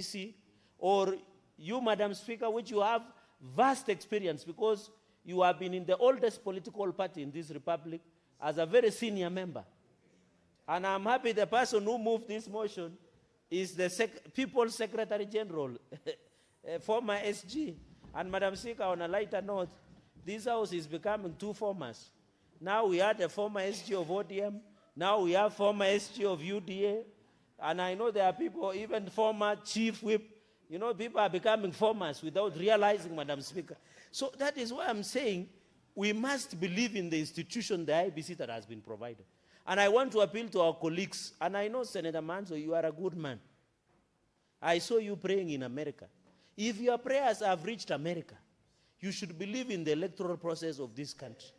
IBC, or you, Madam Speaker, which you have vast experience because you have been in the oldest political party in this republic as a very senior member. And I'm happy the person who moved this motion is the People's Secretary General, former SG. And Madam Speaker, on a lighter note, this house is becoming two formers. Now we had a former SG of ODM, now we have former SG of UDA, and I know there are people, even former chief whip, you know, people are becoming formers without realizing, Madam Speaker. So that is why I'm saying we must believe in the institution, the IBC that has been provided. And I want to appeal to our colleagues, and I know, Senator Manzo, you are a good man. I saw you praying in America. If your prayers have reached America, you should believe in the electoral process of this country.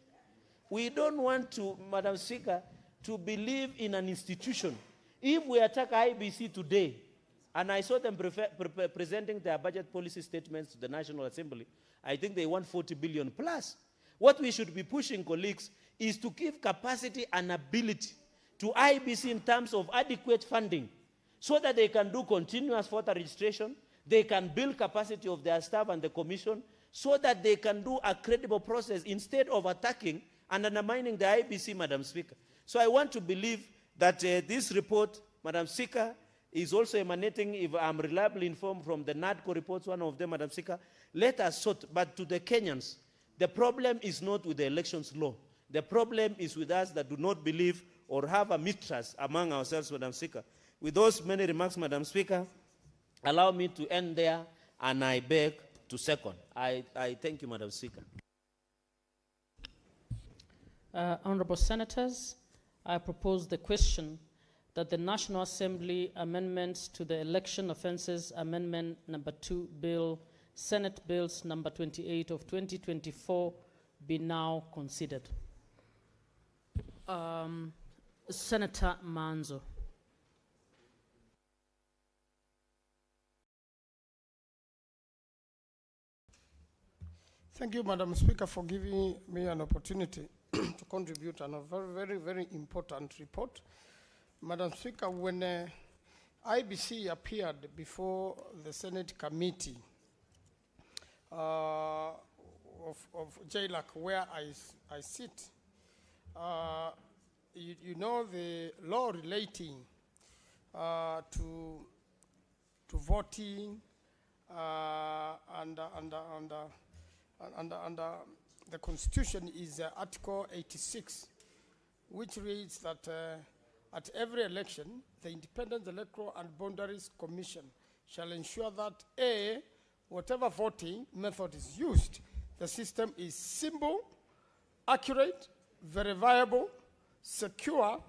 We don't want to, Madam Speaker, to believe in an institution. If we attack IBC today, and I saw them presenting their budget policy statements to the National Assembly, I think they want 40 billion plus. What we should be pushing, colleagues, is to give capacity and ability to IBC in terms of adequate funding so that they can do continuous voter registration, they can build capacity of their staff and the commission so that they can do a credible process instead of attacking and undermining the IBC, Madam Speaker. So I want to believe that this report, Madam Speaker, is also emanating, if I'm reliably informed, from the NADCO reports, one of them, Madam Speaker. Let us sort, but to the Kenyans, the problem is not with the elections law. The problem is with us that do not believe or have a mistrust among ourselves, Madam Speaker. With those many remarks, Madam Speaker, allow me to end there, and I beg to second. I thank you, Madam Speaker. Honorable Senators, I propose the question that the National Assembly amendments to the Election Offences Amendment number 2 Bill, Senate Bills number 28 of 2024 be now considered. Senator Manzo. Thank you, Madam Speaker, for giving me an opportunity to contribute on a very, very important report. Madam Speaker, when IBC appeared before the Senate committee of JLAC, where I sit, you know the law relating to voting and the Constitution is Article 86, which reads that at every election, the Independent Electoral and Boundaries Commission shall ensure that A, whatever voting method is used, the system is simple, accurate, verifiable, secure,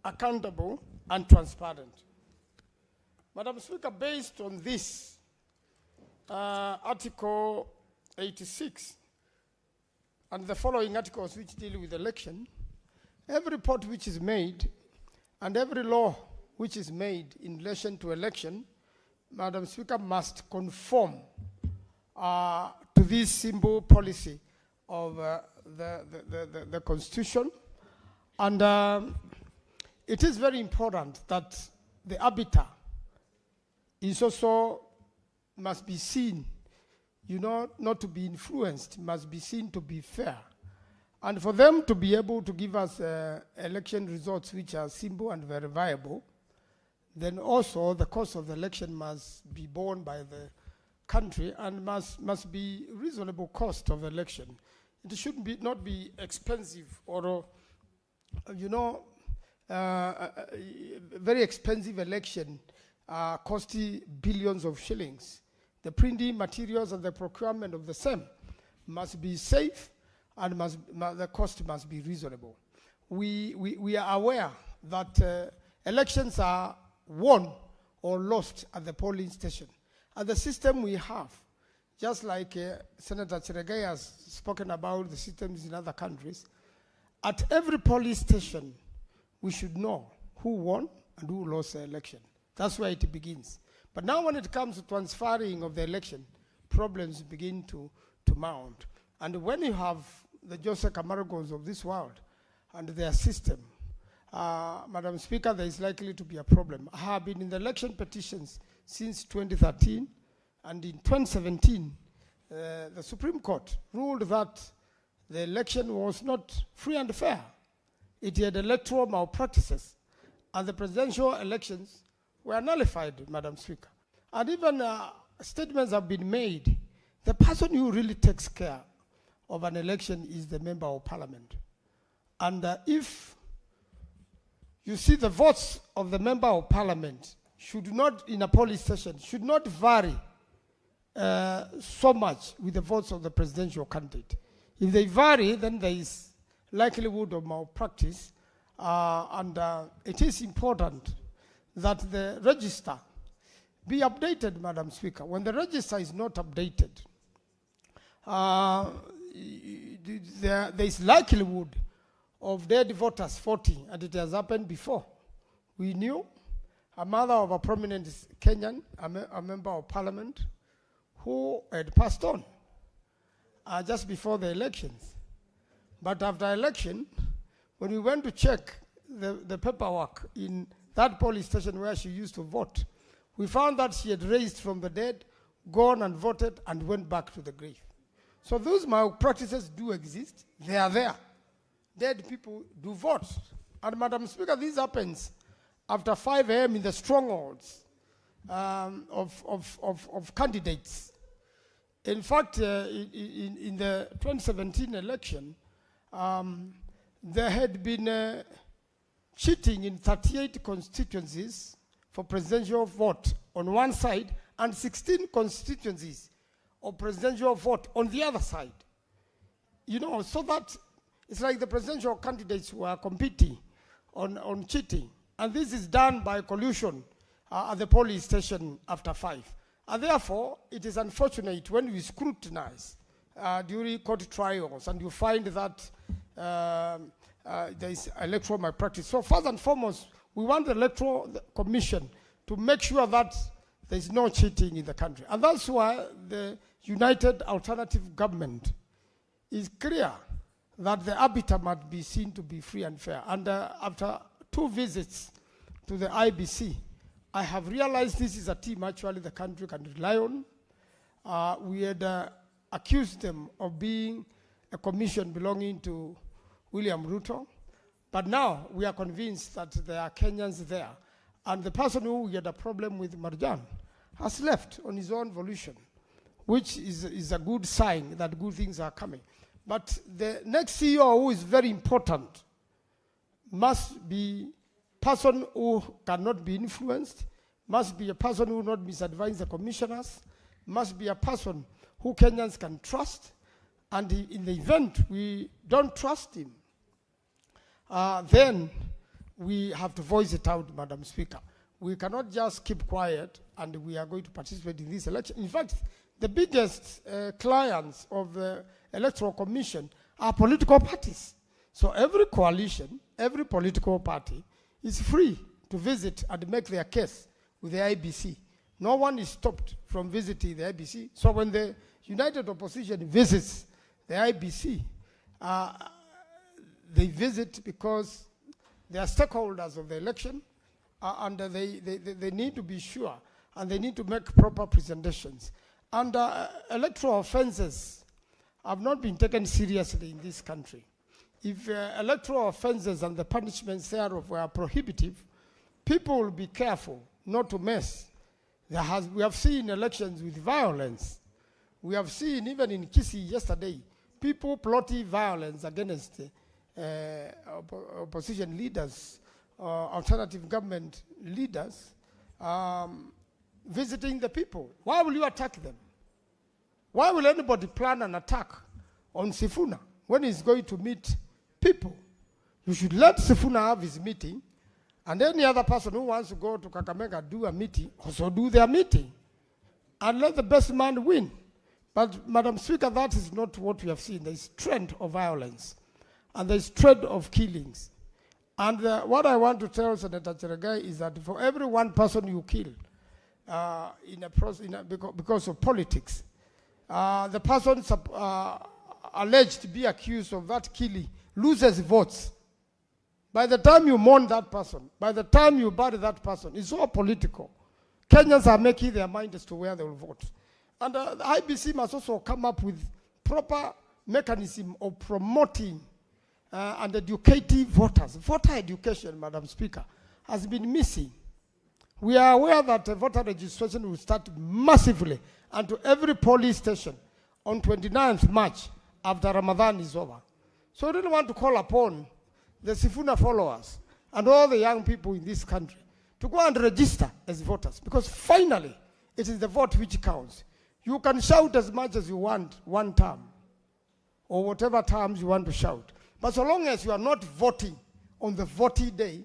accountable, and transparent. Madam Speaker, based on this, Article 86 and the following articles which deal with election, every report which is made and every law which is made in relation to election, Madam Speaker, must conform to this simple policy of the Constitution. And it is very important that the arbiter is also must be seen, you know, not to be influenced, must be seen to be fair. And for them to be able to give us election results which are simple and verifiable, then also the cost of the election must be borne by the country and must be reasonable cost of election. It should not be expensive or, you know, very expensive election costing billions of shillings. The printing materials and the procurement of the same must be safe and the cost must be reasonable. We are aware that elections are won or lost at the polling station. And the system we have, just like Senator Cheregei has spoken about the systems in other countries, at every polling station, we should know who won and who lost the election. That's where it begins. But now when it comes to transferring of the election, problems begin to mount. And when you have the Joseph Camargos of this world and their system, Madam Speaker, there is likely to be a problem. I have been in the election petitions since 2013. And in 2017, the Supreme Court ruled that the election was not free and fair. It had electoral malpractices, and the presidential elections were nullified, Madam Speaker. And even statements have been made. The person who really takes care of an election is the member of parliament. And if you see the votes of the member of parliament should not, in a polling station, should not vary so much with the votes of the presidential candidate. If they vary, then there is likelihood of malpractice, and it is important that the register be updated, Madam Speaker. When the register is not updated, there is likelihood of dead voters voting, and it has happened before. We knew a mother of a prominent Kenyan, a member of parliament, who had passed on just before the elections. But after election, when we went to check the paperwork in that polling station where she used to vote, we found that she had raised from the dead, gone and voted, and went back to the grave. So those malpractices do exist. They are there. Dead people do vote. And Madam Speaker, this happens after 5 a.m. in the strongholds of candidates. In fact, in the 2017 election, there had been cheating in 38 constituencies for presidential vote on one side and 16 constituencies of presidential vote on the other side. You know, so that it's like the presidential candidates were competing on cheating. And this is done by collusion at the polling station after 5. And therefore, it is unfortunate when we scrutinize during court trials and you find that there is electoral malpractice. So first and foremost, we want the Electoral Commission to make sure that there is no cheating in the country. And that's why the United Alternative Government is clear that the arbiter must be seen to be free and fair. And after 2 visits to the IBC, I have realized this is a team actually the country can rely on. We had accused them of being a commission belonging to William Ruto, but now we are convinced that there are Kenyans there. And the person who we had a problem with, Marjan, has left on his own volition, which is a good sign that good things are coming. But the next CEO, who is very important, must be a person who cannot be influenced, must be a person who will not misadvise the commissioners, must be a person who Kenyans can trust, and in the event we don't trust him, then we have to voice it out, Madam Speaker. We cannot just keep quiet and we are going to participate in this election. In fact, the biggest clients of the Electoral Commission are political parties. So every coalition, every political party is free to visit and make their case with the IBC. No one is stopped from visiting the IBC. So when the United Opposition visits the IBC, they visit because they are stakeholders of the election, and they need to be sure, and they need to make proper presentations. And electoral offenses have not been taken seriously in this country. If electoral offenses and the punishments thereof were prohibitive, people will be careful not to mess. We have seen elections with violence. We have seen, even in Kisii yesterday, people plotting violence against opposition leaders, alternative government leaders, visiting the people. Why will you attack them? Why will anybody plan an attack on Sifuna when he's going to meet people? You should let Sifuna have his meeting, and any other person who wants to go to Kakamega do a meeting, also do their meeting, and let the best man win. But, Madam Speaker, that is not what we have seen. There is trend of violence, and there is trend of killings. And what I want to tell Senator Cheregai is that for every one person you kill because of politics, the person alleged to be accused of that killing loses votes. By the time you mourn that person, by the time you bury that person, it's all political. Kenyans are making their mind as to where they will vote. And the IBC must also come up with proper mechanism of promoting and educating voters. Voter education, Madam Speaker, has been missing. We are aware that voter registration will start massively and to every police station on 29th March after Ramadan is over. So I really want to call upon the Sifuna followers and all the young people in this country to go and register as voters, because finally it is the vote which counts. You can shout as much as you want one term or whatever terms you want to shout, but so long as you are not voting on the voting day,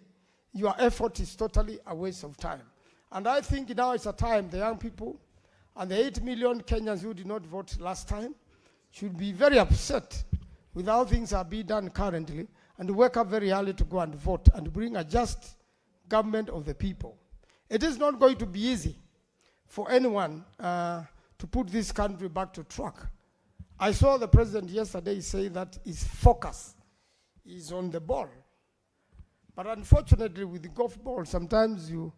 your effort is totally a waste of time. And I think now it's a time the young people and the 8 million Kenyans who did not vote last time should be very upset with how things are being done currently, and wake up very early to go and vote and bring a just government of the people. It is not going to be easy for anyone to put this country back to track. I saw the president yesterday say that his focus is on the ball. But unfortunately, with the golf ball, sometimes you,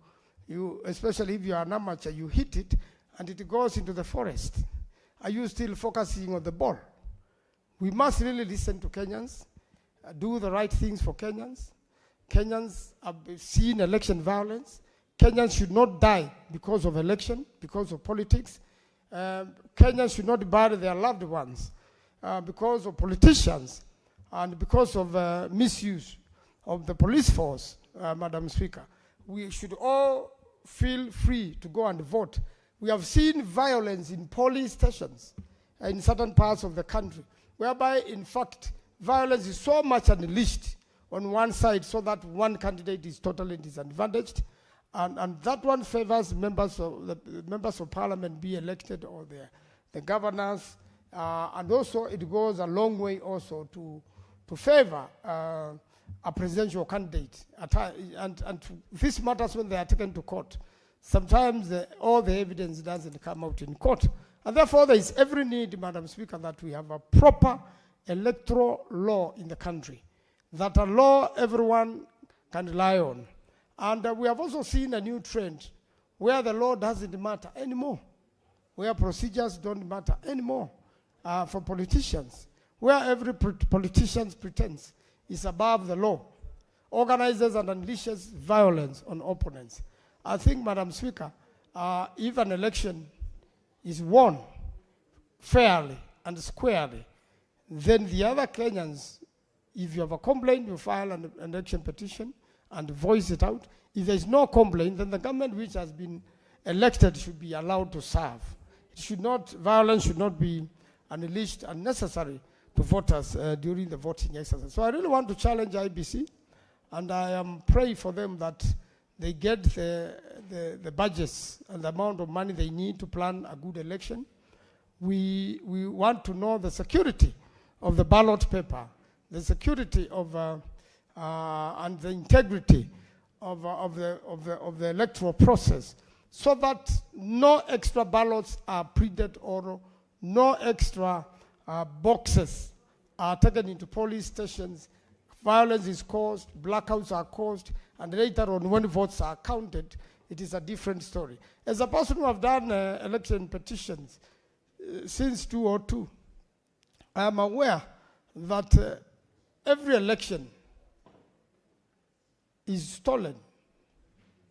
especially if you are an amateur, you hit it and it goes into the forest. Are you still focusing on the ball? We must really listen to Kenyans, do the right things for Kenyans. Kenyans have seen election violence. Kenyans should not die because of election, because of politics. Kenyans should not bury their loved ones because of politicians and because of misuse of the police force, Madam Speaker. We should all feel free to go and vote. We have seen violence in police stations in certain parts of the country, whereby, in fact, violence is so much unleashed on one side so that one candidate is totally disadvantaged, and that one favors members of parliament be elected, or the governors, and also it goes a long way also to favor a presidential candidate. And this matters when they are taken to court. Sometimes all the evidence doesn't come out in court. And therefore, there is every need, Madam Speaker, that we have a proper electoral law in the country, that a law everyone can rely on. And we have also seen a new trend where the law doesn't matter anymore, where procedures don't matter anymore for politicians, where every politician's pretense is above the law, organizes and unleashes violence on opponents. I think, Madam Speaker, if an election is won fairly and squarely, then the other Kenyans, if you have a complaint, you file an election petition and voice it out. If there is no complaint, then the government which has been elected should be allowed to serve. It should not, violence should not be unleashed unnecessary to voters during the voting exercise. So I really want to challenge IBC, and I am praying for them that they get the budgets and the amount of money they need to plan a good election. We want to know the security of the ballot paper, the security of and the integrity of the electoral process, so that no extra ballots are printed or no extra boxes are taken into police stations. Violence is caused, blackouts are caused, and later on when votes are counted, it is a different story. As a person who have done election petitions since 2002, I am aware that every election is stolen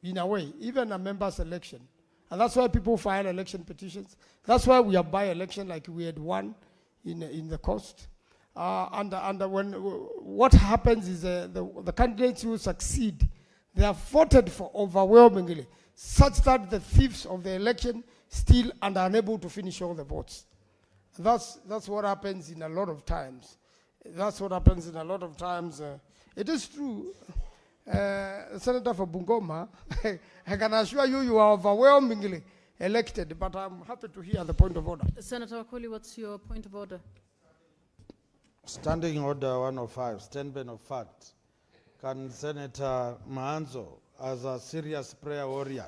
in a way, even a member's election. And that's why people file election petitions. That's why we have by-election like we had one in the coast. And when what happens is the candidates who succeed, they are voted for overwhelmingly, such that the thieves of the election steal and are unable to finish all the votes. That's what happens in a lot of times. That's what happens in a lot of times. It is true, Senator for Bungoma, I can assure you, you are overwhelmingly elected, but I'm happy to hear the point of order. Senator Wakoli, what's your point of order? Standing Order 105, statement of fact. Can Senator Maanzo, as a serious prayer warrior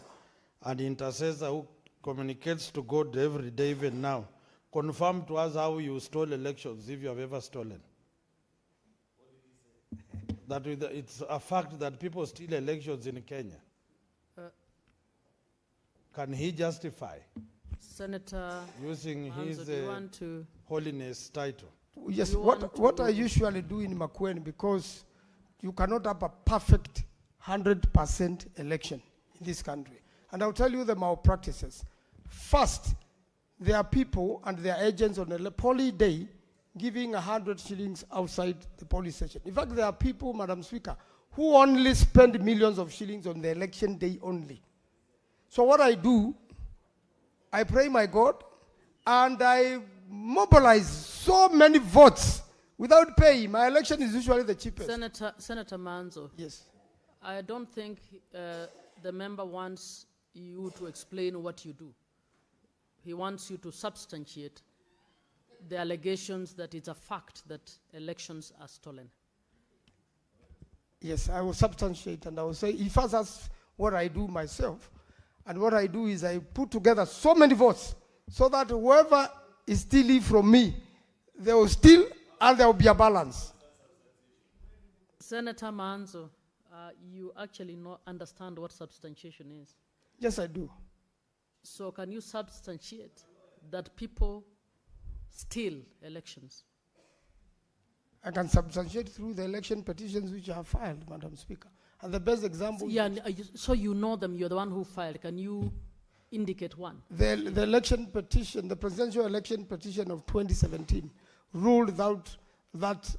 and intercessor who communicates to God every day, even now, confirm to us how you stole elections, if you have ever stolen? That it's a fact that people steal elections in Kenya. can he justify Senator using Manzo, his do you want to? holiness title? Yes, You want what to- I usually do in Makueni, because you cannot have a perfect 100% election in this country. And I'll tell you the malpractices. First, there are people and their agents on a poly day giving 100 shillings outside the polling station. In fact, there are people, Madam Speaker, who only spend millions of shillings on the election day only. So what I do, I pray my God, and I mobilize so many votes without paying. My election is usually the cheapest. Senator Manzo, Yes. I don't think the member wants you to explain what you do. He wants you to substantiate the allegations that it's a fact that elections are stolen. Yes, I will substantiate, and I will say, he first asks what I do myself. And what I do is I put together so many votes so that whoever is stealing from me, they will steal and there will be a balance. Senator Manzo, you actually not understand what substantiation is. Yes, I do. So can you substantiate that people steal elections? I can substantiate through the election petitions which I have filed, Madam Speaker. And the best example, Yeah, so you know them, you're the one who filed. Can you indicate one? the election petition, the presidential election petition of 2017 ruled out that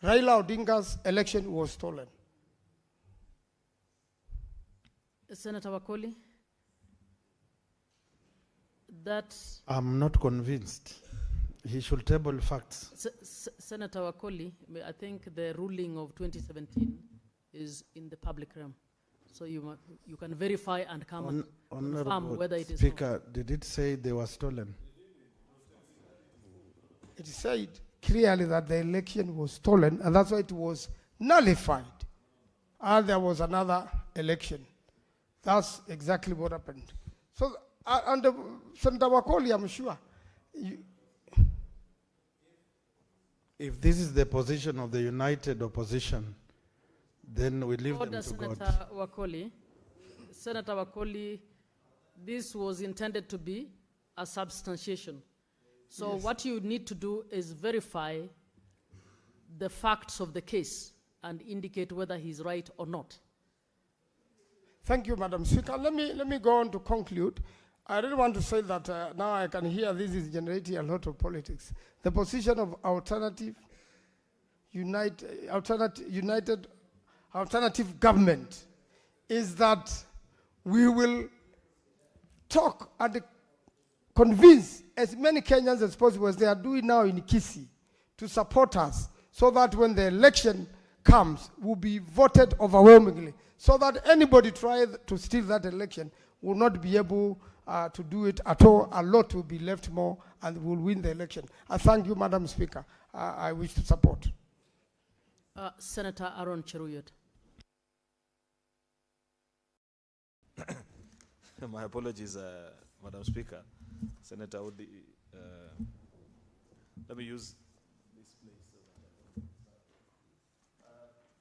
Raila Odinga's election was stolen. Senator Wakoli, that I'm not convinced. He should table facts. Senator Wakoli, I think the ruling of 2017 is in the public realm. So you can verify and come and confirm whether it is so. Speaker, did it say they were stolen? It said clearly that the election was stolen, and that's why it was nullified. And there was another election. That's exactly what happened. So, under Senator Wakoli, I'm sure. If this is the position of the united opposition, then we leave them to Senator God. Wakoli. Senator Wakoli, this was intended to be a substantiation. So Yes. what you need to do is verify the facts of the case and indicate whether he's right or not. Thank you, Madam Speaker. Let me go on to conclude. I really want to say that now I can hear this is generating a lot of politics. The position of alternative government is that we will talk and convince as many Kenyans as possible, as they are doing now in Kisii, to support us so that when the election comes, will be voted overwhelmingly, so that anybody trying to steal that election will not be able to do it at all. A lot will be left more and will win the election. I thank you, Madam Speaker. I wish to support. Senator Aaron Cheruyot. My apologies, Madam Speaker. Senator Odi, let me use this place.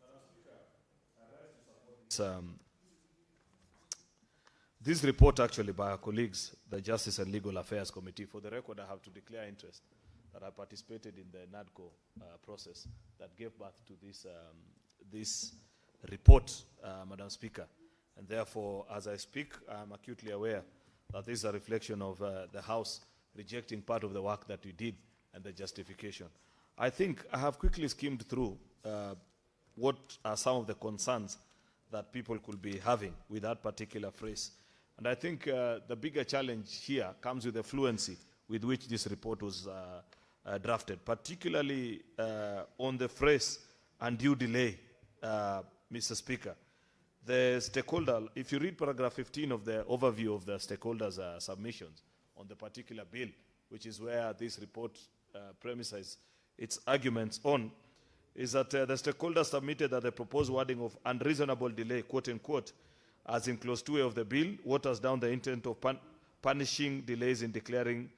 Madam Speaker, I rise to support this report actually by our colleagues, the Justice and Legal Affairs Committee. For the record, I have to declare interest that I participated in the NADCO process that gave birth to this report, Madam Speaker. And therefore, as I speak, I'm acutely aware that this is a reflection of the House rejecting part of the work that we did and the justification. I think I have quickly skimmed through what are some of the concerns that people could be having with that particular phrase. And I think the bigger challenge here comes with the fluency with which this report was drafted, particularly on the phrase undue delay, Mr. Speaker. The stakeholder, if you read paragraph 15 of the overview of the stakeholders' submissions on the particular bill, which is where this report premises its arguments on, is that the stakeholders submitted that the proposed wording of unreasonable delay, quote unquote, as in clause 2A of the bill, waters down the intent of punishing delays in declaring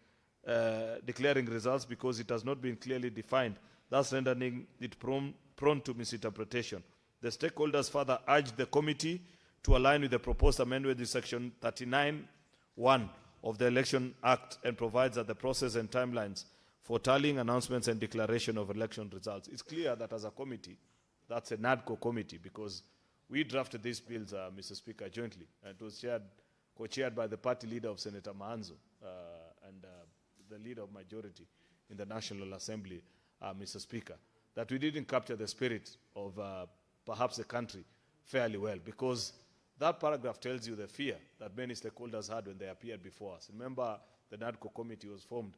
results because it has not been clearly defined, thus rendering it prone to misinterpretation. The stakeholders further urged the committee to align with the proposed amendment in section 39 1 of the Election Act and provides that the process and timelines for tallying, announcements, and declaration of election results. It's clear that as a committee, that's a NADCO committee, because we drafted these bills, Mr. Speaker, jointly, and it was co-chaired by the party leader of Senator Maanzo and the leader of majority in the National Assembly, Mr. Speaker, that we didn't capture the spirit of perhaps the country fairly well, because that paragraph tells you the fear that many stakeholders had when they appeared before us. Remember, the NADCO committee was formed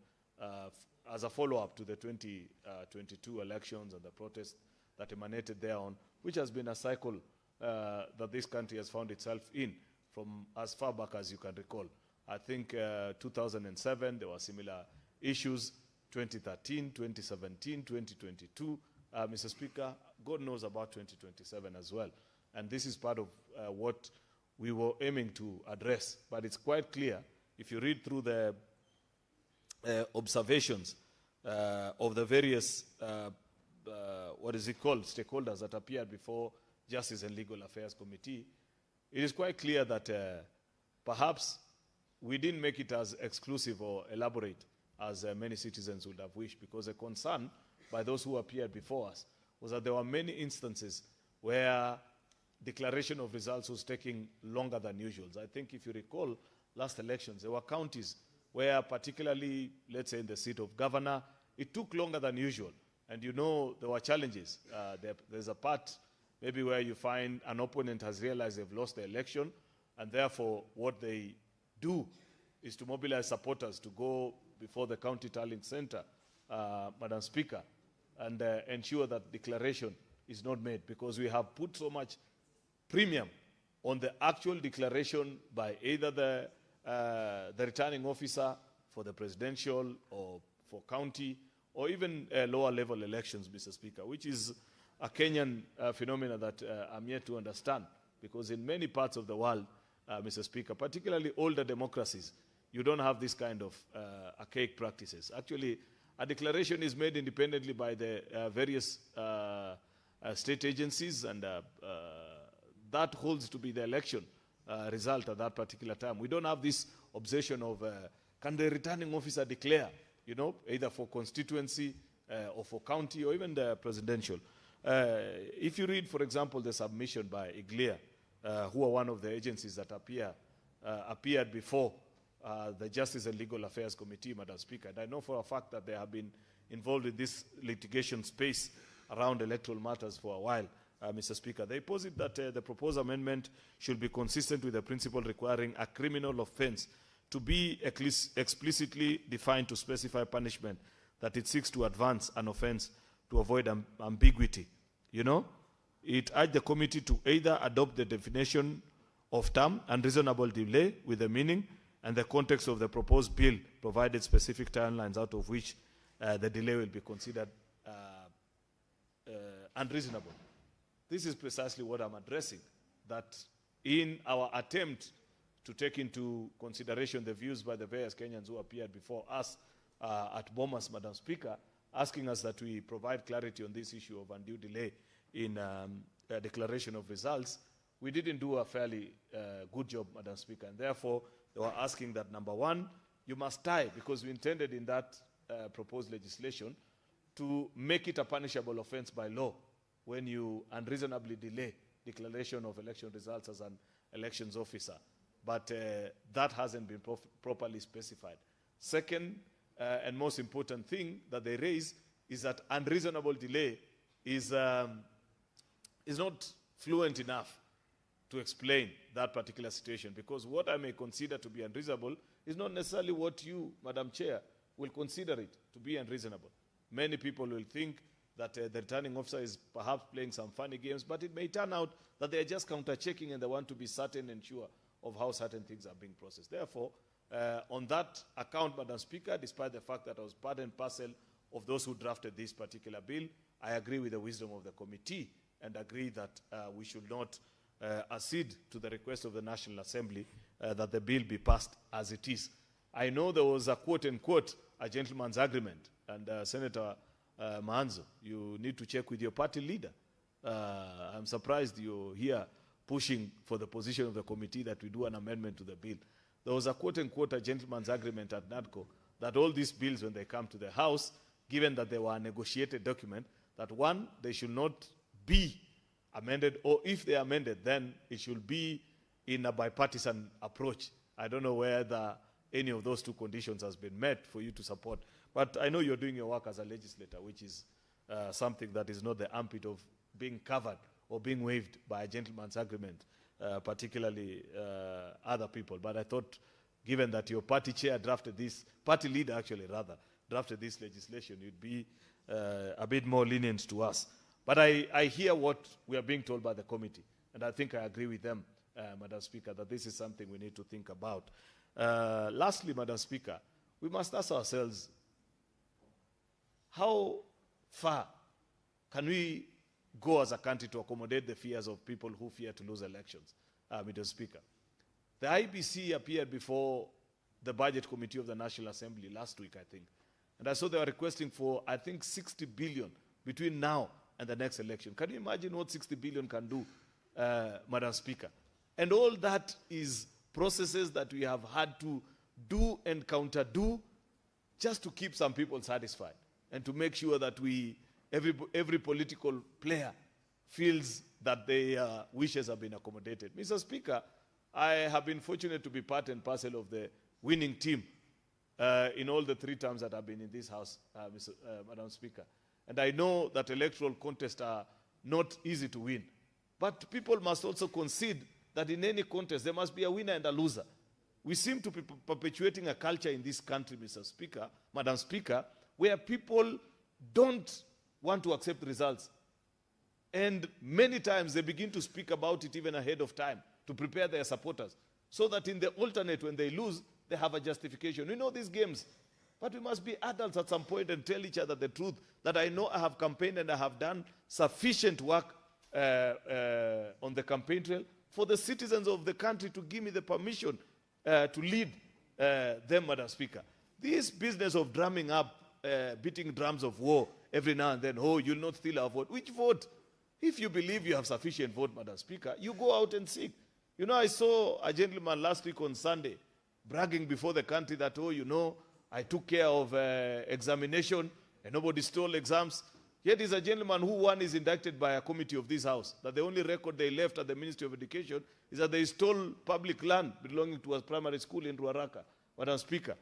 as a follow-up to the 2022 elections and the protest that emanated thereon, which has been a cycle that this country has found itself in from as far back as you can recall. I think 2007, there were similar issues, 2013, 2017, 2022. Mr. Speaker, God knows about 2027 as well. And this is part of what we were aiming to address. But it's quite clear, if you read through the observations of the various, stakeholders that appeared before Justice and Legal Affairs Committee, it is quite clear that perhaps we didn't make it as exclusive or elaborate as many citizens would have wished, because a concern by those who appeared before us was that there were many instances where declaration of results was taking longer than usual. I think if you recall last elections, there were counties where, particularly, let's say in the seat of governor, it took longer than usual. And you know there were challenges. There's a part maybe where you find an opponent has realized they've lost the election, and therefore what they do is to mobilize supporters to go before the county tallying center, Madam Speaker, and ensure that declaration is not made, because we have put so much premium on the actual declaration by either the returning officer for the presidential or for county or even lower level elections, Mr. Speaker, which is a Kenyan phenomenon that I'm yet to understand, because in many parts of the world, Mr. Speaker, particularly older democracies, you don't have this kind of archaic practices. Actually, a declaration is made independently by the various state agencies, and that holds to be the election result at that particular time. We don't have this obsession of can the returning officer declare, either for constituency or for county or even the presidential. If you read, for example, the submission by IGLEA, who are one of the agencies that appeared before the Justice and Legal Affairs Committee, Madam Speaker, and I know for a fact that they have been involved in this litigation space around electoral matters for a while, Mr. Speaker. They posit that the proposed amendment should be consistent with the principle requiring a criminal offense to be explicitly defined to specify punishment that it seeks to advance an offense to avoid ambiguity. It urged the committee to either adopt the definition of term unreasonable delay with the meaning and the context of the proposed bill, provided specific timelines out of which the delay will be considered unreasonable. This is precisely what I'm addressing, that in our attempt to take into consideration the views by the various Kenyans who appeared before us at Bomas, Madam Speaker, asking us that we provide clarity on this issue of undue delay in declaration of results, we didn't do a fairly good job, Madam Speaker. And therefore, they were asking that, number one, you must tie, because we intended in that proposed legislation to make it a punishable offense by law when you unreasonably delay declaration of election results as an elections officer. But that hasn't been properly specified. Second, and most important thing that they raise is that unreasonable delay is not fluent enough to explain that particular situation, because what I may consider to be unreasonable is not necessarily what you, Madam Chair, will consider it to be unreasonable. Many people will think that the returning officer is perhaps playing some funny games, but it may turn out that they are just counter-checking and they want to be certain and sure of how certain things are being processed. Therefore, on that account, Madam Speaker, despite the fact that I was part and parcel of those who drafted this particular bill, I agree with the wisdom of the committee and agree that we should not accede to the request of the National Assembly that the bill be passed as it is. I know there was a quote-unquote a gentleman's agreement, and Senator Maanzo, you need to check with your party leader. I'm surprised you're here pushing for the position of the committee that we do an amendment to the bill. there was a quote-unquote a gentleman's agreement at NADCO that all these bills, when they come to the House, given that they were a negotiated document, that one, they should not be amended, or if they are amended, then it should be in a bipartisan approach. I don't know whether any of those two conditions has been met for you to support. But I know you're doing your work as a legislator, which is something that is not the ambit of being covered or being waived by a gentleman's agreement, particularly other people. But I thought, given that your party chair drafted this, party leader actually rather, drafted this legislation, you'd be a bit more lenient to us. But I hear what we are being told by the committee, and I think I agree with them, Madam Speaker, that this is something we need to think about. Lastly, Madam Speaker, we must ask ourselves, how far can we go as a country to accommodate the fears of people who fear to lose elections, Madam Speaker? The IBC appeared before the Budget Committee of the National Assembly last week, I think. And I saw they were requesting for, I think, 60 billion between now and the next election. Can you imagine what 60 billion can do, Madam Speaker? And all that is processes that we have had to do and counter-do just to keep some people satisfied and to make sure that every political player feels that their wishes have been accommodated. Mr. Speaker, I have been fortunate to be part and parcel of the winning team in all the 3 terms that I've been in this House, Madam Speaker. And I know that electoral contests are not easy to win. But people must also concede that in any contest there must be a winner and a loser. We seem to be perpetuating a culture in this country, Mr. Speaker, Madam Speaker, where people don't want to accept results. And many times they begin to speak about it even ahead of time to prepare their supporters, so that in the alternate, when they lose, they have a justification. We know these games, but we must be adults at some point and tell each other the truth, that I know I have campaigned and I have done sufficient work on the campaign trail for the citizens of the country to give me the permission to lead them, Madam Speaker. This business of drumming up, beating drums of war every now and then, oh, you'll not steal our vote. Which vote? If you believe you have sufficient vote, Madam Speaker, you go out and seek. You know, I saw a gentleman last week on Sunday bragging before the country that, oh, you know, I took care of examination and nobody stole exams. Yet he's a gentleman who one is indicted by a committee of this House, that the only record they left at the Ministry of Education is that they stole public land belonging to a primary school in Ruaraka, Madam Speaker.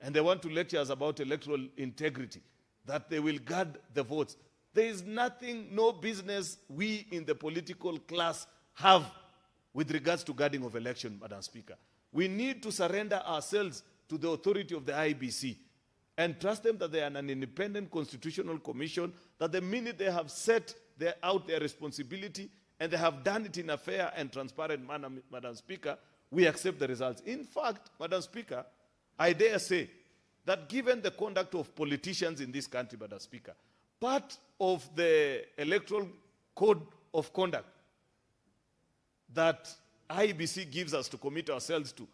And they want to lecture us about electoral integrity, that they will guard the votes. There is nothing, no business we in the political class have with regards to guarding of election, Madam Speaker. We need to surrender ourselves to the authority of the IBC and trust them that they are an independent constitutional commission, that the minute they have set out their responsibility and they have done it in a fair and transparent manner, Madam Speaker, we accept the results. In fact, Madam Speaker, I dare say that given the conduct of politicians in this country, Madam Speaker, part of the electoral code of conduct that IBC gives us to commit ourselves to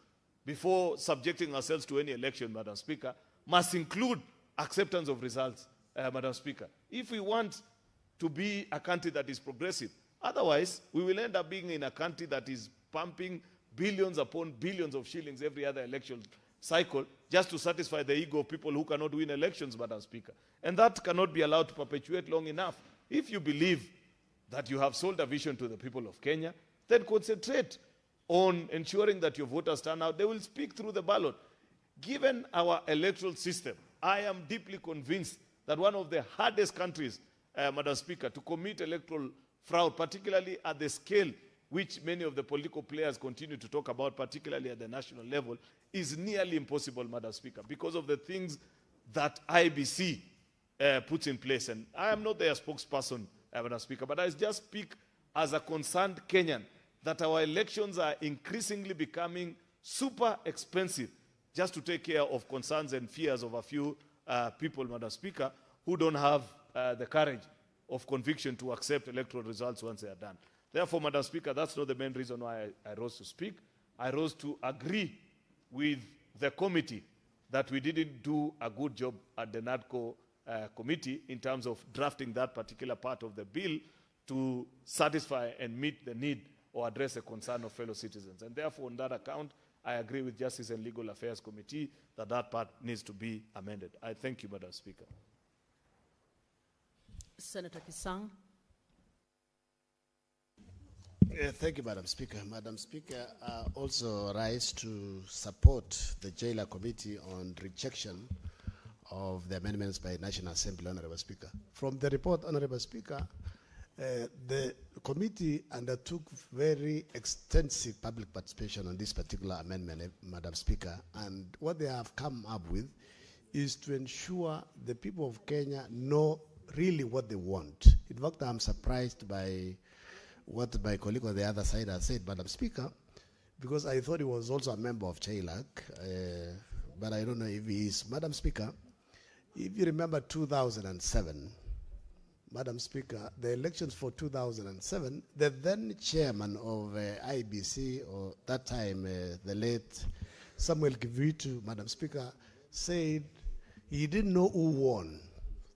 before subjecting ourselves to any election, Madam Speaker, must include acceptance of results, Madam Speaker, if we want to be a country that is progressive. Otherwise, we will end up being in a country that is pumping billions upon billions of shillings every other election cycle just to satisfy the ego of people who cannot win elections, Madam Speaker. And that cannot be allowed to perpetuate long enough. If you believe that you have sold a vision to the people of Kenya, then concentrate on ensuring that your voters turn out. They will speak through the ballot. Given our electoral system, I am deeply convinced that one of the hardest countries, Madam Speaker, to commit electoral fraud, particularly at the scale which many of the political players continue to talk about, particularly at the national level, is nearly impossible, Madam Speaker, because of the things that IBC puts in place. And I am not their spokesperson, Madam Speaker, but I just speak as a concerned Kenyan that our elections are increasingly becoming super expensive just to take care of concerns and fears of a few people, Madam Speaker, who don't have the courage of conviction to accept electoral results once they are done. Therefore, Madam Speaker, that's not the main reason why I rose to speak. I rose to agree with the committee that we didn't do a good job at the NADCO committee in terms of drafting that particular part of the bill to satisfy and meet the need or address the concern of fellow citizens. And therefore, on that account, I agree with Justice and Legal Affairs Committee that that part needs to be amended. I thank you, Madam Speaker. Senator Kisang. Thank you, Madam Speaker. Madam Speaker, also rise to support the Jailer Committee on rejection of the amendments by National Assembly, Honorable Speaker. From the report, Honorable Speaker, the committee undertook very extensive public participation on this particular amendment, Madam Speaker, and what they have come up with is to ensure the people of Kenya know really what they want. In fact, I'm surprised by what my colleague on the other side has said, Madam Speaker, because I thought he was also a member of CHAILAC, but I don't know if he is. Madam Speaker, if you remember 2007, Madam Speaker, the elections for 2007, the then chairman of IBC, or that time the late Samuel Kivitu, Madam Speaker, said he didn't know who won.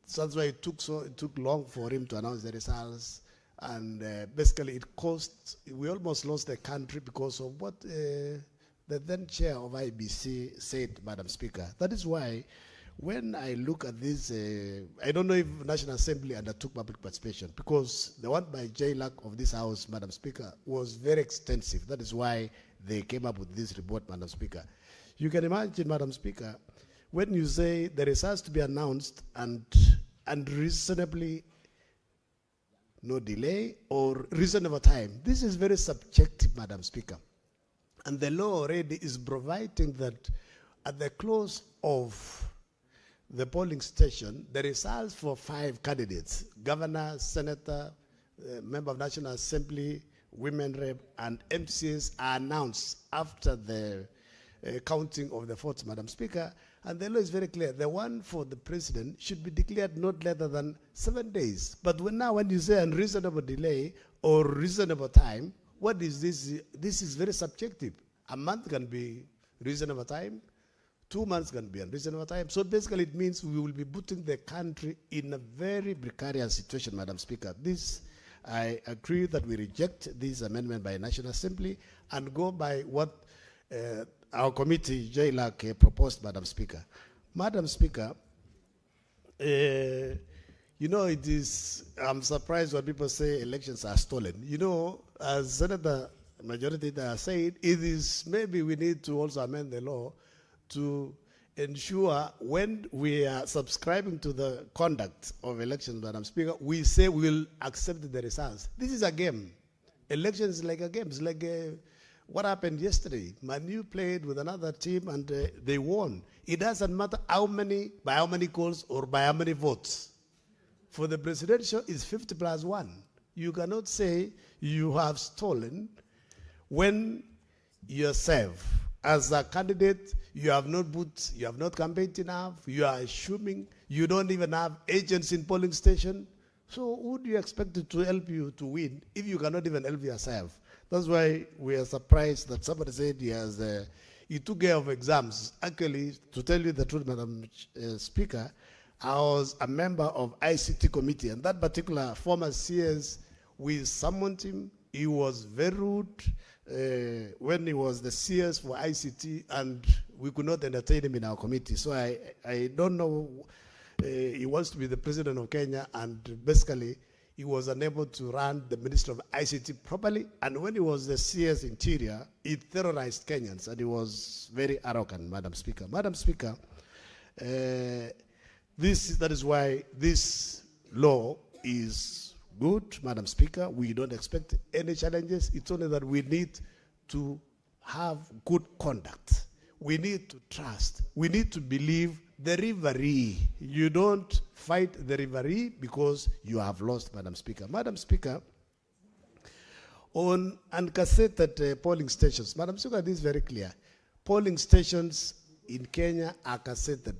So that's why it took long for him to announce the results. And basically we almost lost the country because of what the then chair of IBC said, Madam Speaker. That is why when I look at this, I don't know if National Assembly undertook public participation, because the one by JLAC of this House, Madam Speaker, was very extensive. That is why they came up with this report, Madam Speaker. You can imagine, Madam Speaker, when you say there is has to be announced and reasonably no delay or reasonable time. This is very subjective, Madam Speaker. And the law already is providing that at the close of the polling station, the results for 5 candidates, governor, senator, member of National Assembly, women rep, and MCs are announced after the counting of the votes, Madam Speaker. And the law is very clear. The one for the president should be declared not later than 7 days. But when you say unreasonable delay or reasonable time, what is this? This is very subjective. A month can be reasonable time. 2 months can be unreasonable time. So basically it means we will be putting the country in a very precarious situation, Madam Speaker. This, I agree that we reject this amendment by National Assembly and go by what our committee, JLAC, proposed, Madam Speaker. Madam Speaker, you know, I'm surprised when people say elections are stolen. You know, as Senator Majority Leader said, maybe we need to also amend the law to ensure when we are subscribing to the conduct of elections, Madam Speaker, we say we will accept the results. This is a game. Elections is like a game. It's like what happened yesterday. Manu played with another team and they won. It doesn't matter by how many calls or by how many votes. For the presidential, it's 50+1. You cannot say you have stolen when yourself, as a candidate, you have not campaigned enough, you are assuming you don't even have agents in polling station. So who do you expect to help you to win if you cannot even help yourself? That's why we are surprised that somebody said he took care of exams. Actually, to tell you the truth, Madam Speaker, I was a member of ICT committee, and that particular former CS, we summoned him. He was very rude when he was the CS for ICT, and we could not entertain him in our committee. So I don't know. He wants to be the president of Kenya, and basically he was unable to run the Ministry of ICT properly. And when he was the CS Interior, he terrorized Kenyans, and he was very arrogant, Madam Speaker. Madam Speaker, that is why this law is good, Madam Speaker. We don't expect any challenges. It's only that we need to have good conduct. We need to trust. We need to believe the referee. You don't fight the referee because you have lost, Madam Speaker. Madam Speaker, on uncassetted polling stations, Madam Speaker, this is very clear. Polling stations in Kenya are cassetted.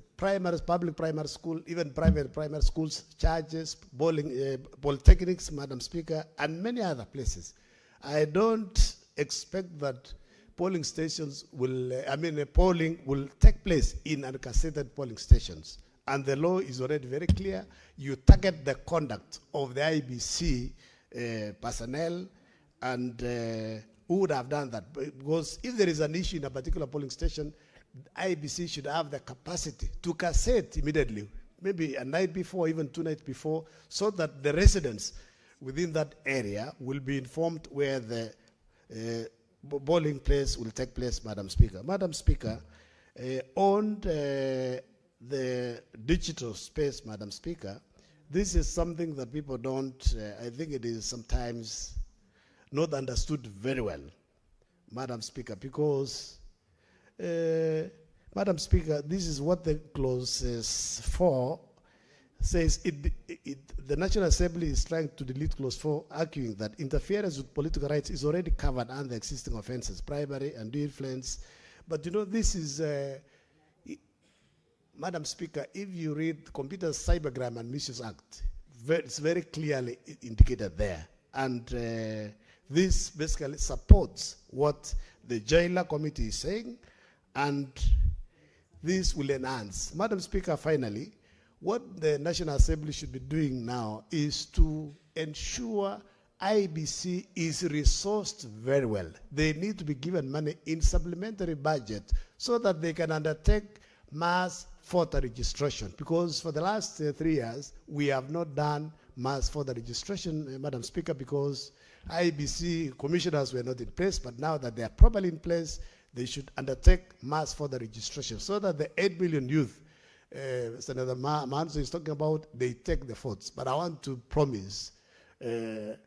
Public primary school, even private primary schools, churches, polytechnics, Madam Speaker, and many other places. I don't expect that polling stations polling will take place in uncassetted polling stations. And the law is already very clear. You target the conduct of the IBC personnel and who would have done that. Because if there is an issue in a particular polling station, IBC should have the capacity to cassette immediately, maybe a night before, even 2 nights before, so that the residents within that area will be informed where the polling place will take place, Madam Speaker. Madam Speaker, on the digital space, Madam Speaker, this is something that people don't, I think it is sometimes not understood very well, Madam Speaker, because, Madam Speaker, this is what the clause 4 says. The National Assembly is trying to delete clause 4, arguing that interference with political rights is already covered under existing offenses, bribery, undue influence. But you know, this is, Madam Speaker, if you read the Computer Cybercrime and Misuse Act, it's very clearly indicated there. And this basically supports what the Jailer Committee is saying, and this will enhance. Madam Speaker, finally, what the National Assembly should be doing now is to ensure IBC is resourced very well. They need to be given money in supplementary budget so that they can undertake mass voter registration, because for the last 3 years, we have not done mass voter registration, Madam Speaker, because IBC commissioners were not in place, but now that they are properly in place, they should undertake mass voter registration so that the 8 million youth Senator Manso is talking about, they take the votes. But I want to promise the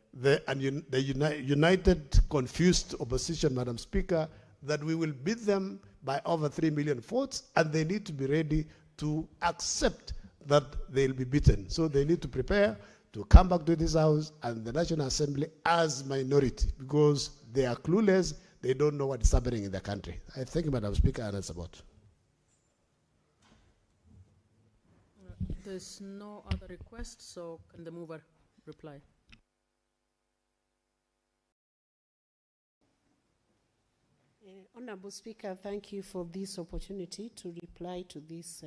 united, confused opposition, Madam Speaker, that we will beat them by over 3 million votes, and they need to be ready to accept that they'll be beaten. So they need to prepare to come back to this House and the National Assembly as minority, because they are clueless, they don't know what is happening in the country. I thank you, Madam Speaker, and I support. There's no other request, so can the mover reply? Honorable Speaker, thank you for this opportunity to reply to this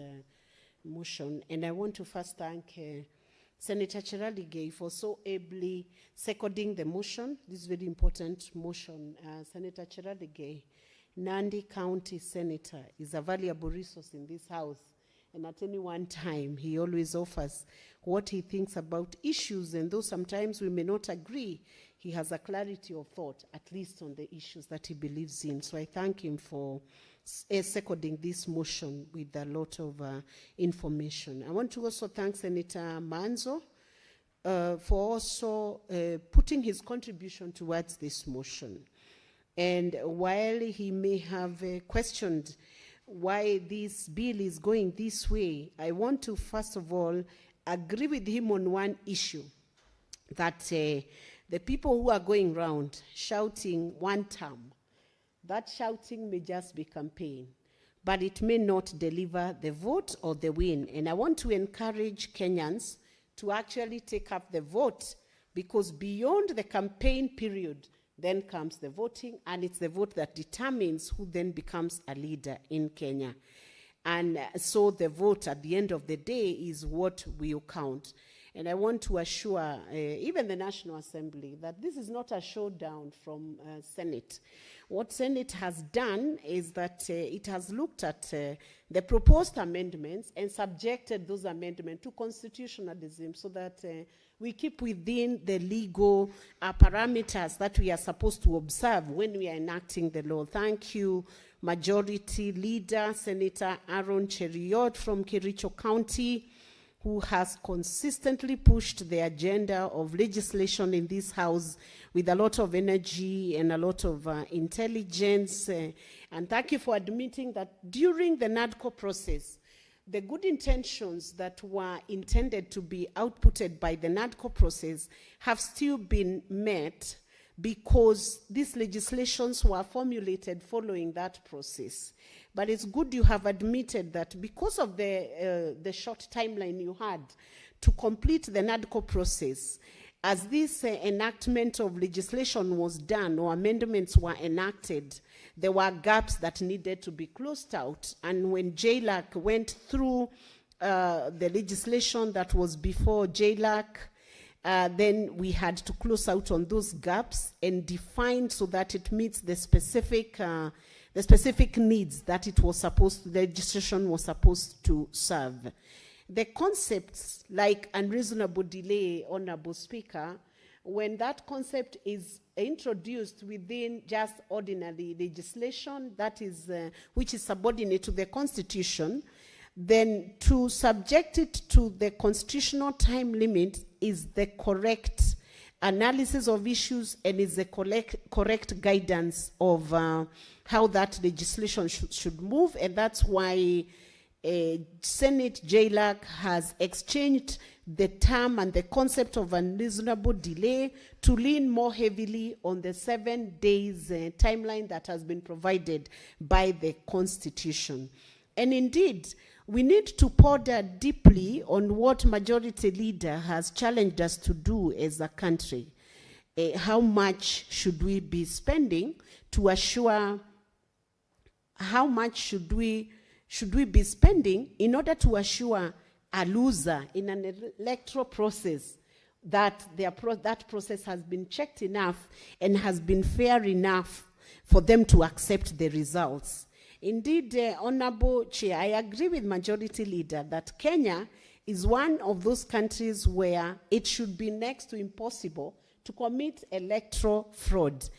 motion. And I want to first thank Senator Chiraligei for so ably seconding the motion, this very important motion. Senator Chiraligei, Nandi County Senator, is a valuable resource in this House. And at any one time, he always offers what he thinks about issues. And though sometimes we may not agree, he has a clarity of thought, at least on the issues that he believes in. So I thank him for seconding this motion with a lot of information. I want to also thank Senator Manzo for also putting his contribution towards this motion. And while he may have questioned why this bill is going this way, I want to first of all agree with him on one issue, that the people who are going around shouting one term, that shouting may just be campaign, but it may not deliver the vote or the win. And I want to encourage Kenyans to actually take up the vote, because beyond the campaign period, then comes the voting, and it's the vote that determines who then becomes a leader in Kenya. And so the vote at the end of the day is what will count. And I want to assure even the National Assembly that this is not a showdown from Senate. What Senate has done is that it has looked at the proposed amendments and subjected those amendments to constitutionalism, so that we keep within the legal parameters that we are supposed to observe when we are enacting the law. Thank you, Majority Leader Senator Aaron Cheriot from Kericho County, who has consistently pushed the agenda of legislation in this House with a lot of energy and a lot of intelligence. And thank you for admitting that during the NADCO process, the good intentions that were intended to be outputted by the NADCO process have still been met, because these legislations were formulated following that process. But it's good you have admitted that because of the short timeline you had to complete the NADCO process, as this enactment of legislation was done or amendments were enacted, there were gaps that needed to be closed out. And when JLAC went through the legislation that was before JLAC, then we had to close out on those gaps and define so that it meets the specific needs that the legislation was supposed to serve. The concepts like unreasonable delay, Honorable Speaker, when that concept is introduced within just ordinary legislation that is which is subordinate to the Constitution, then to subject it to the constitutional time limit is the correct analysis of issues and is the correct guidance of how that legislation should move, and that's why Senate JLAC has exchanged the term and the concept of unreasonable delay to lean more heavily on the 7 days timeline that has been provided by the Constitution. And indeed, we need to ponder deeply on what Majority Leader has challenged us to do as a country. How much should we be spending to assure, how much should we be spending in order to assure a loser in an electoral process that that process has been checked enough and has been fair enough for them to accept the results. Indeed, Honorable Chair, I agree with Majority Leader that Kenya is one of those countries where it should be next to impossible to commit electoral fraud.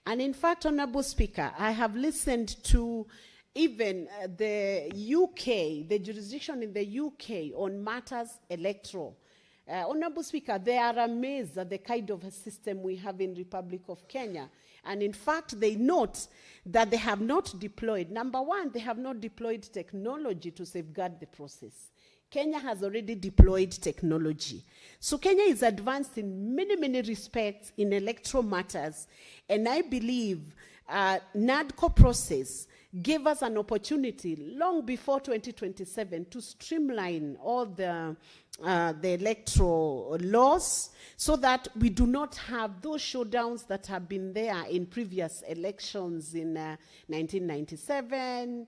And in fact, Honorable Speaker, I have listened to even the UK, the jurisdiction in the UK on matters electoral. Honorable Speaker, they are amazed at the kind of a system we have in Republic of Kenya. And in fact, they note that they have not deployed, number one, they have not deployed technology to safeguard the process. Kenya has already deployed technology. So Kenya is advanced in many, many respects in electoral matters. And I believe NADCO process gave us an opportunity long before 2027 to streamline all the electoral laws so that we do not have those showdowns that have been there in previous elections in 1997,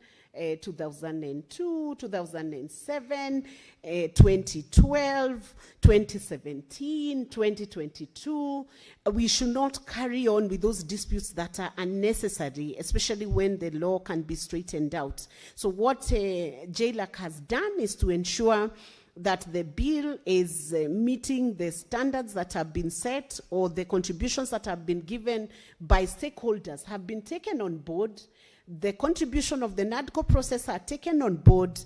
2002, 2007, 2012, 2017, 2022. We should not carry on with those disputes that are unnecessary, especially when the law can be straightened out. So what JLAC has done is to ensure that the bill is meeting the standards that have been set, or the contributions that have been given by stakeholders have been taken on board. The contribution of the NADCO process are taken on board,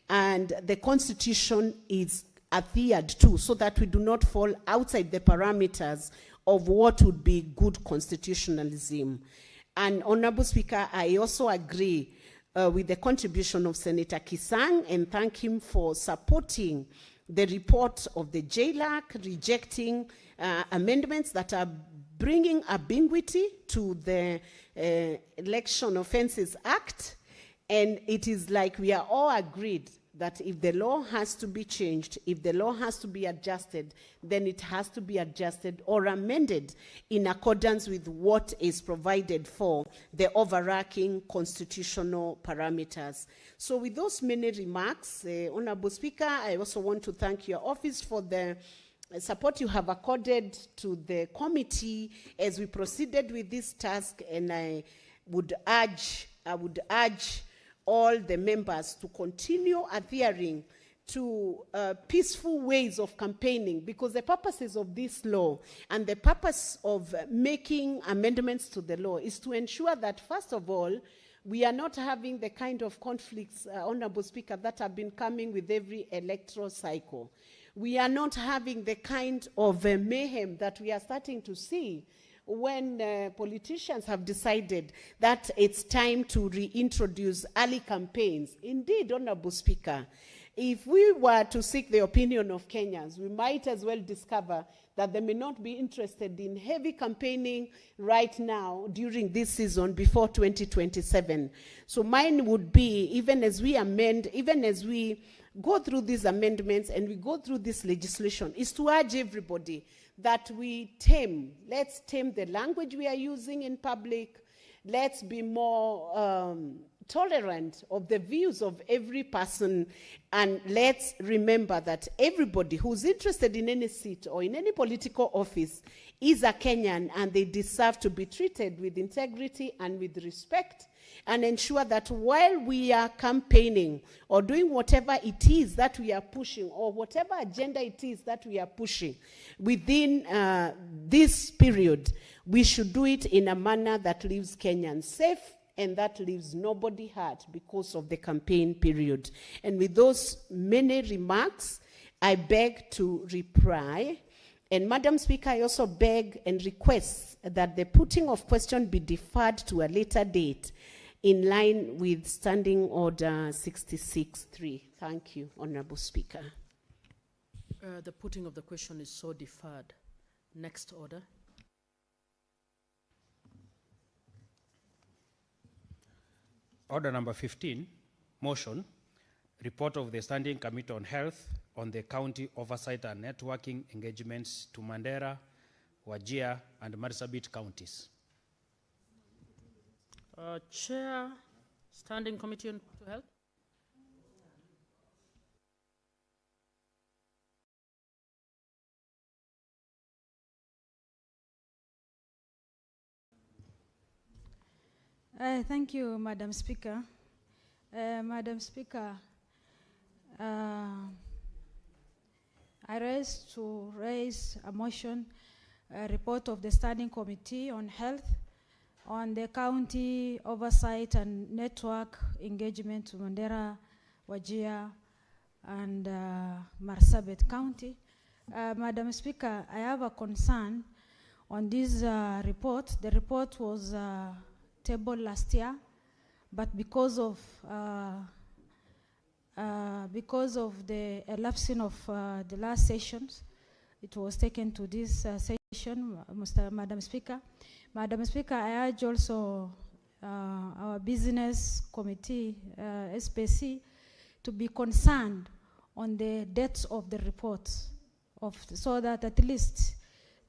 and the Constitution is adhered to so that we do not fall outside the parameters of what would be good constitutionalism. And Honorable Speaker, I also agree with the contribution of Senator Kisang and thank him for supporting the report of the JLAC, rejecting amendments that are bringing ambiguity to the Election Offences Act. And it is like we are all agreed that if the law has to be changed, if the law has to be adjusted, then it has to be adjusted or amended in accordance with what is provided for the overarching constitutional parameters. So with those many remarks, Honorable Speaker, I also want to thank your office for the support you have accorded to the committee as we proceeded with this task, and I would urge all the members to continue adhering to peaceful ways of campaigning, because the purposes of this law and the purpose of making amendments to the law is to ensure that, first of all, we are not having the kind of conflicts, Honorable Speaker, that have been coming with every electoral cycle. We are not having the kind of mayhem that we are starting to see when politicians have decided that it's time to reintroduce early campaigns. Indeed, Honorable Speaker, if we were to seek the opinion of Kenyans, we might as well discover that they may not be interested in heavy campaigning right now during this season before 2027. So mine would be, even as we amend, even as we go through these amendments and we go through this legislation, is to urge everybody that we let's tame the language we are using in public. Let's be more tolerant of the views of every person, and let's remember that everybody who's interested in any seat or in any political office is a Kenyan, and they deserve to be treated with integrity and with respect, and ensure that while we are campaigning or doing whatever it is that we are pushing, or whatever agenda it is that we are pushing within this period, we should do it in a manner that leaves Kenyans safe and that leaves nobody hurt because of the campaign period. And with those many remarks, I beg to reply. And Madam Speaker, I also beg and request that the putting of question be deferred to a later date in line with Standing Order 66.3. Thank you, Honorable Speaker. The putting of the question is so deferred. Next order. Order number 15, motion, report of the Standing Committee on Health on the county oversight and networking engagements to Mandera, Wajir, and Marsabit counties. Chair, Standing Committee on Health. Thank you, Madam Speaker. Madam Speaker, I raise a motion, a report of the Standing Committee on Health on the county oversight and network engagement to Mandera, Wajir, and Marsabit County. Madam Speaker, I have a concern on this report. The report was tabled last year, but because of the elapsing of the last sessions, it was taken to this session, Madam Speaker. Madam Speaker, I urge also our business committee, SPC, to be concerned on the dates of the reports, so that at least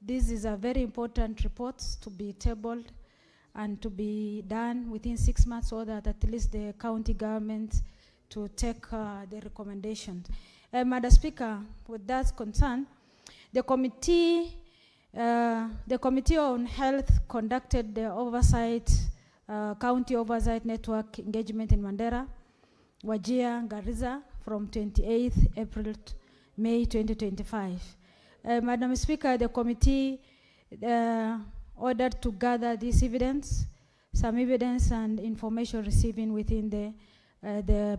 this is a very important report to be tabled and to be done within 6 months, so that at least the county government to take the recommendations. Madam Speaker, with that concern, the committee on health conducted the oversight, county oversight network engagement in Mandera, Wajir, Garissa from 28th April to May 2025. Madam Speaker, the committee ordered to gather this evidence, some evidence and information receiving within the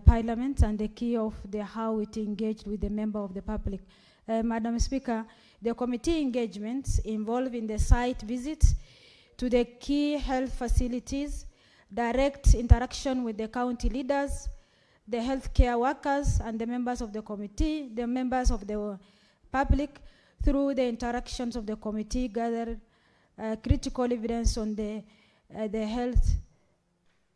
parliament, and the key of how it engaged with the member of the public. Madam Speaker, the committee engagements involve in the site visits to the key health facilities, direct interaction with the county leaders, the healthcare workers, and the members of the committee, the members of the public. Through the interactions of the committee, gathered critical evidence on the health,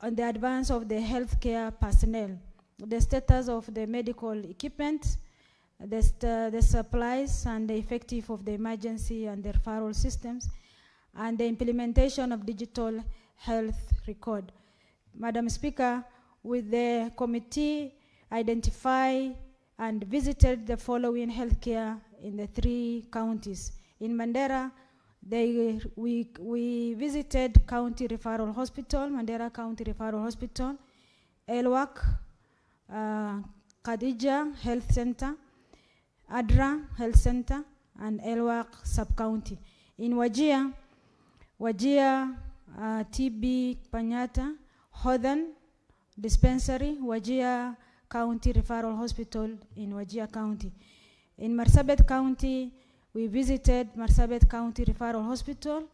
on the advance of the healthcare personnel, the status of the medical equipment, the supplies, and the effective of the emergency and the referral systems, and the implementation of digital health record. Madam Speaker, with the committee identify and visited the following healthcare in the 3 counties. In Mandera, we visited County Referral Hospital, Mandera County Referral Hospital, Elwak, Khadija Health Center, Adra Health Center, and Elwak Sub-County. In Wajir, TB Panyata, Hodan Dispensary, Wajir County Referral Hospital in Wajir County. In Marsabit County, we visited Marsabit County Referral Hospital,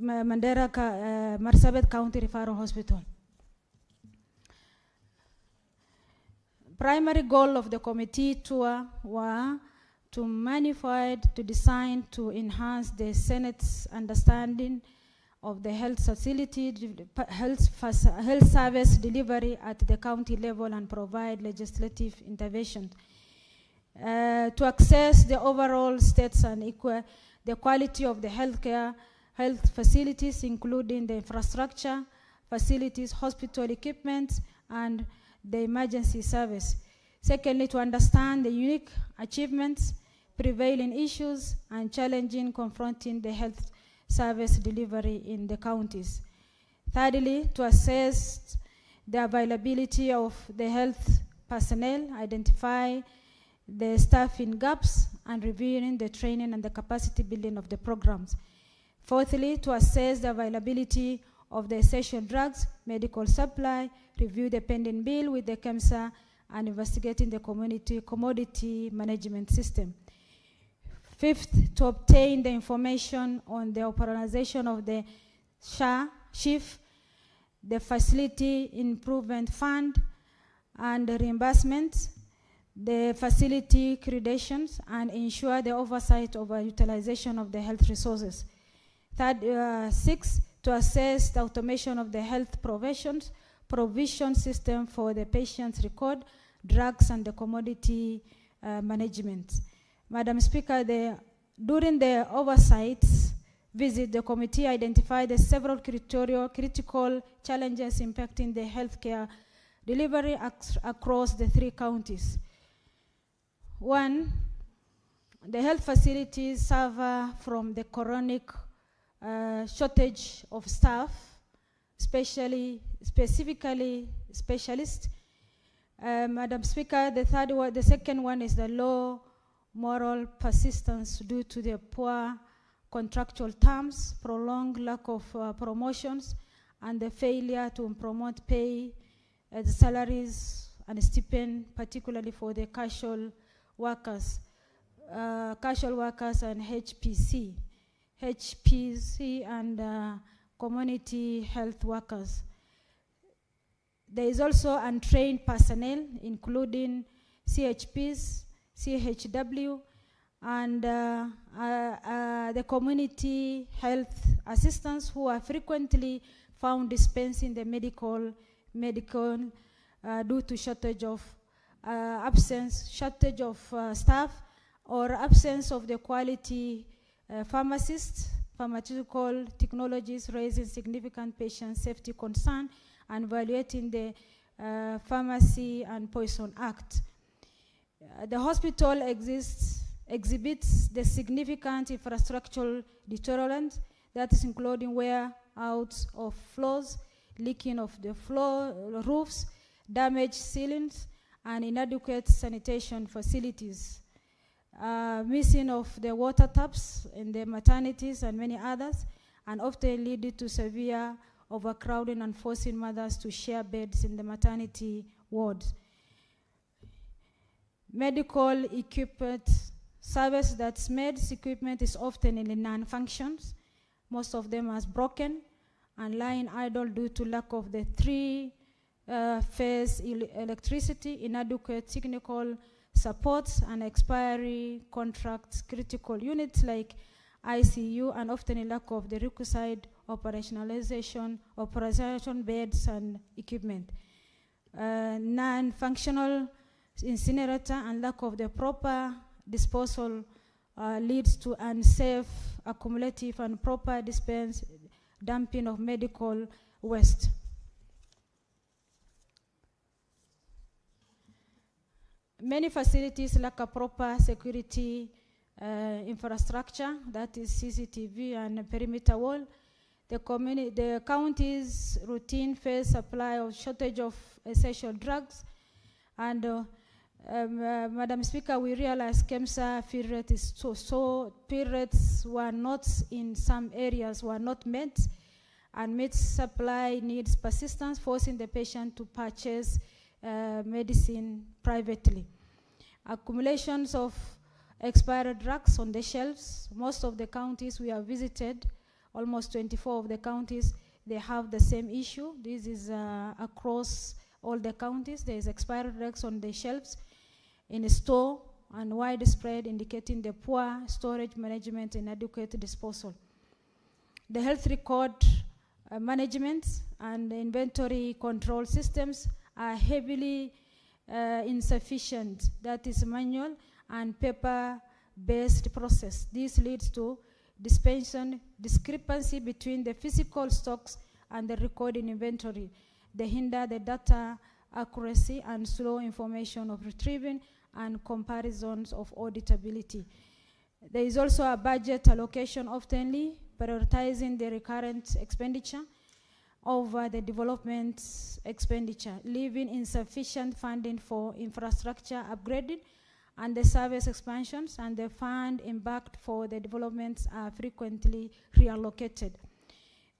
Marsabit County Referral Hospital. Primary goal of the committee tour were to manifest, to design, to enhance the Senate's understanding of the health facility, health service delivery at the county level, and provide legislative intervention. To access the overall states and the quality of the health facilities, including the infrastructure, facilities, hospital equipment, and the emergency service. Secondly, to understand the unique achievements, prevailing issues, and challenging confronting the health service delivery in the counties. Thirdly, to assess the availability of the health personnel, identify the staffing gaps, and reviewing the training and the capacity building of the programs. Fourthly, to assess the availability of the essential drugs, medical supply, review the pending bill with the KEMSA, and investigating the commodity management system. Fifth, to obtain the information on the operationalization of the SHIF, the Facility Improvement Fund, and the reimbursement, the facility accreditations, and ensure the oversight of utilization of the health resources. Six, to assess the automation of the health provision system for the patient's record, drugs, and the commodity management. Madam Speaker, during the oversight visit, the committee identified the several critical challenges impacting the healthcare delivery across the 3 counties. One, the health facilities suffer from the chronic shortage of staff, specifically specialists. Madam Speaker, the second one is the low moral persistence due to the poor contractual terms, prolonged lack of promotions, and the failure to promote pay, the salaries and stipend, particularly for the casual workers and HPC and community health workers. There is also untrained personnel, including CHPs, CHW, and the community health assistants who are frequently found dispensing the medical due to shortage of staff, or absence of the quality pharmacists, pharmaceutical technologies, raising significant patient safety concern and violating the Pharmacy and Poison Act. The hospital exhibits the significant infrastructural deterioration, that is including wear out of floors, leaking of the floor roofs, damaged ceilings, and inadequate sanitation facilities, missing of the water taps in the maternities and many others, and often leading to severe overcrowding and forcing mothers to share beds in the maternity wards. Medical equipment service that's made, equipment is often in non-functions. Most of them are broken and lying idle due to lack of the 3-phase electricity, inadequate technical supports, and expiry contracts, critical units like ICU, and often a lack of the requisite operation beds and equipment. Non-functional incinerator and lack of the proper disposal leads to unsafe, accumulative, and proper dumping of medical waste. Many facilities lack a proper security infrastructure, that is CCTV and perimeter wall. The county's routine face supply of shortage of essential drugs, and Madam Speaker, we realize KEMSA fill rate is so fill rates were not in some areas were not met, and meat supply needs persistence, forcing the patient to purchase medicine privately. Accumulations of expired drugs on the shelves. Most of the counties we have visited, almost 24 of the counties, they have the same issue. This is across all the counties. There is expired drugs on the shelves in a store and widespread, indicating the poor storage management and inadequate disposal. The health record management and inventory control systems are heavily insufficient. That is manual and paper-based process. This leads to discrepancy between the physical stocks and the recording inventory. They hinder the data accuracy and slow information of retrieving and comparisons of auditability. There is also a budget allocation oftenly prioritizing the recurrent expenditure over the development expenditure, leaving insufficient funding for infrastructure upgrading and the service expansions, and the fund embarked for the developments are frequently reallocated.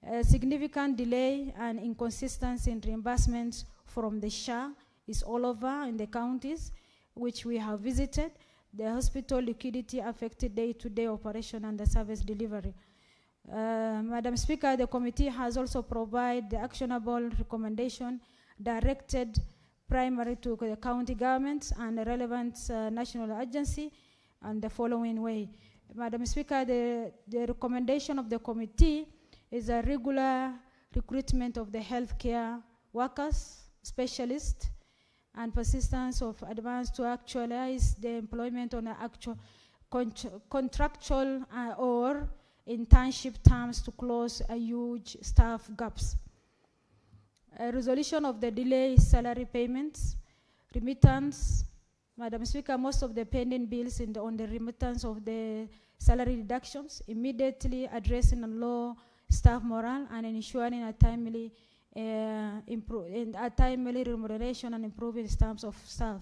A significant delay and inconsistency in reimbursements from the SHA is all over in the counties which we have visited. The hospital liquidity affected day-to-day operation and the service delivery. Madam Speaker, the committee has also provided the actionable recommendation directed primary to the county governments and the relevant national agency and the following way. Madam Speaker, the recommendation of the committee is a regular recruitment of the healthcare workers, specialists, and persistence of advance to actualize the employment on an actual contractual or internship terms to close a huge staff gaps. A resolution of the delay salary payments, remittance. Madam Speaker, most of the pending bills on the remittance of the salary reductions, immediately addressing a low staff morale and ensuring a timely remuneration and improving terms of staff.